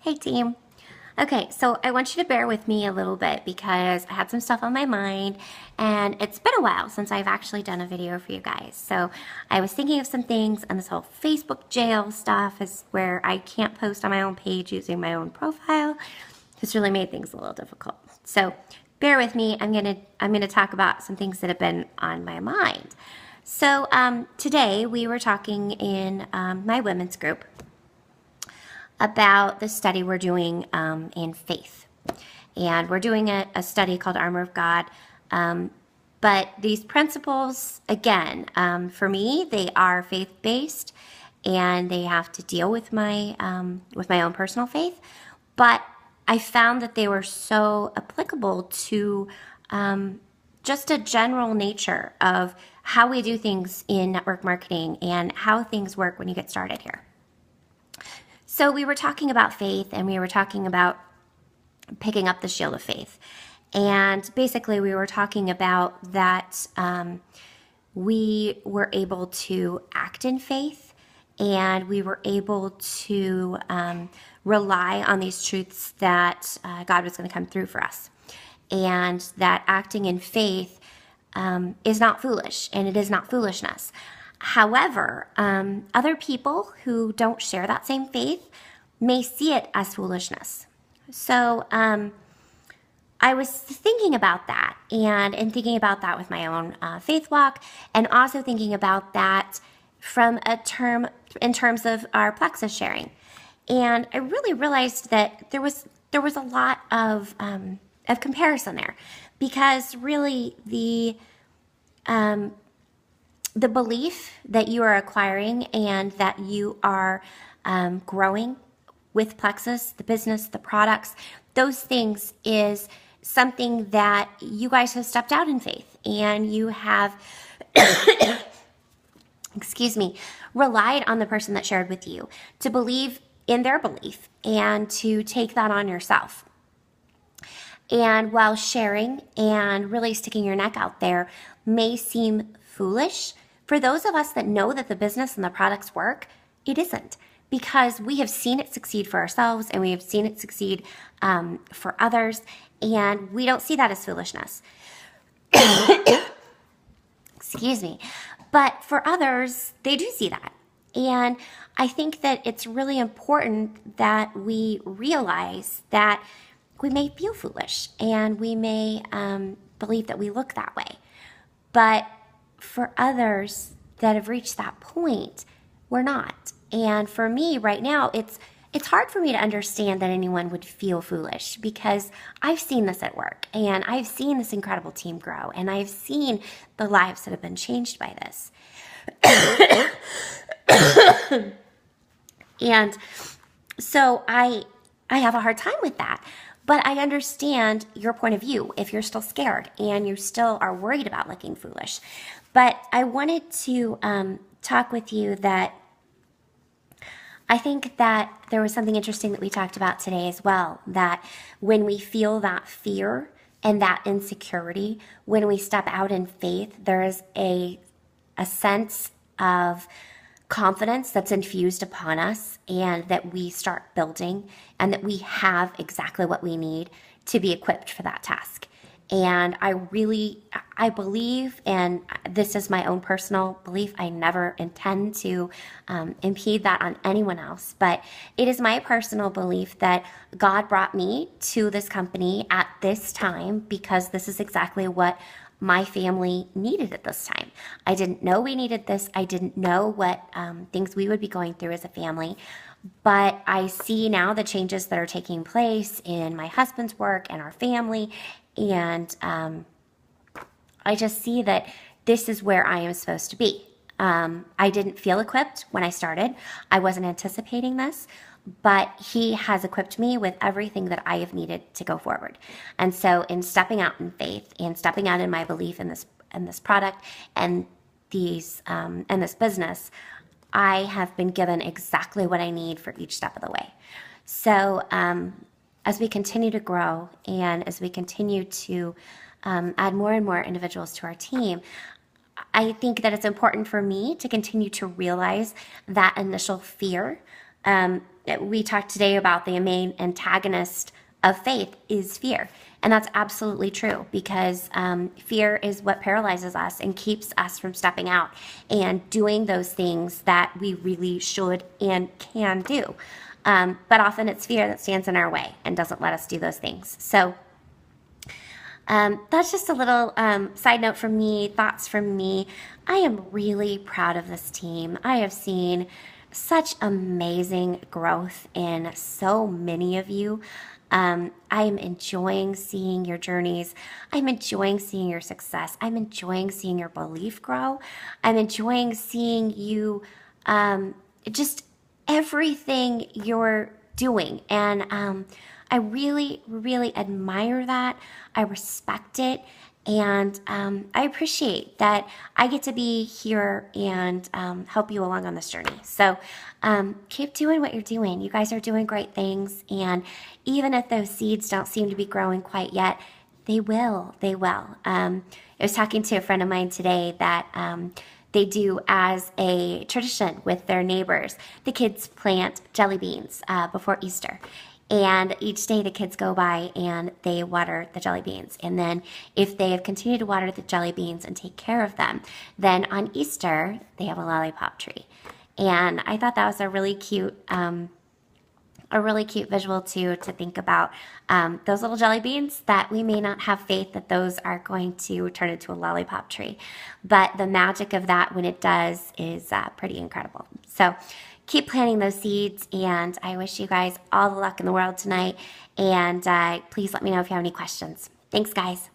Hey team. Okay, so I want you to bear with me a little bit because I had some stuff on my mind and it's been a while since I've actually done a video for you guys. So I was thinking of some things, and this whole Facebook jail stuff is where I can't post on my own page using my own profile. It's really made things a little difficult. So bear with me. I'm gonna talk about some things that have been on my mind. So today we were talking in my women's group about the study we're doing in faith. And we're doing a study called Armor of God. But these principles, again, for me, they are faith-based and they have to deal with my own personal faith. But I found that they were so applicable to just a general nature of how we do things in network marketing and how things work when you get started here. So we were talking about faith, and we were talking about picking up the shield of faith. And basically we were talking about that we were able to act in faith, and we were able to rely on these truths that God was going to come through for us. And that acting in faith is not foolish, and it is not foolishness. However, other people who don't share that same faith may see it as foolishness. So I was thinking about that and thinking about that with my own faith walk, and also thinking about that from in terms of our plexus sharing. And I really realized that there was a lot of comparison there, because really the belief that you are acquiring and that you are growing with Plexus, the business, the products, those things is something that you guys have stepped out in faith, and you have, excuse me, relied on the person that shared with you to believe in their belief and to take that on yourself. And while sharing and really sticking your neck out there may seem foolish, for those of us that know that the business and the products work, it isn't, because we have seen it succeed for ourselves, and we have seen it succeed for others, and we don't see that as foolishness. Excuse me. But for others, they do see that. And I think that it's really important that we realize that we may feel foolish, and we may believe that we look that way. But for others that have reached that point, we're not. And for me right now, it's hard for me to understand that anyone would feel foolish, because I've seen this at work, and I've seen this incredible team grow, and I've seen the lives that have been changed by this. And so I have a hard time with that. But I understand your point of view if you're still scared and you still are worried about looking foolish. But I wanted to talk with you that I think that there was something interesting that we talked about today as well, that when we feel that fear and that insecurity, when we step out in faith, there is a sense of confidence that's infused upon us, and that we start building, and that we have exactly what we need to be equipped for that task. And I believe, and this is my own personal belief, I never intend to impede that on anyone else, but it is my personal belief that God brought me to this company at this time because this is exactly what my family needed at this time. I didn't know we needed this. I didn't know what things we would be going through as a family. But I see now the changes that are taking place in my husband's work and our family. And I just see that this is where I am supposed to be. I didn't feel equipped when I started. I wasn't anticipating this. But he has equipped me with everything that I have needed to go forward. And so in stepping out in faith and stepping out in my belief in this product and this business, I have been given exactly what I need for each step of the way. So as we continue to grow, and as we continue to add more and more individuals to our team, I think that it's important for me to continue to realize that initial fear we talked today about the main antagonist of faith is fear. And that's absolutely true, because fear is what paralyzes us and keeps us from stepping out and doing those things that we really should and can do. But often it's fear that stands in our way and doesn't let us do those things. So that's just a little side note from me, thoughts from me. I am really proud of this team. I have seen such amazing growth in so many of you. I am enjoying seeing your journeys. I'm enjoying seeing your success. I'm enjoying seeing your belief grow. I'm enjoying seeing you, just everything you're doing. And I really, really admire that. I respect it. And I appreciate that I get to be here and help you along on this journey. So keep doing what you're doing. You guys are doing great things. And even if those seeds don't seem to be growing quite yet, they will. They will. I was talking to a friend of mine today that they do as a tradition with their neighbors. The kids plant jelly beans before Easter. And each day the kids go by and they water the jelly beans. And then if they have continued to water the jelly beans and take care of them, then on Easter they have a lollipop tree. And I thought that was a really cute visual to think about those little jelly beans, that we may not have faith that those are going to turn into a lollipop tree. But the magic of that when it does is pretty incredible. So keep planting those seeds, and I wish you guys all the luck in the world tonight. And please let me know if you have any questions. Thanks, guys.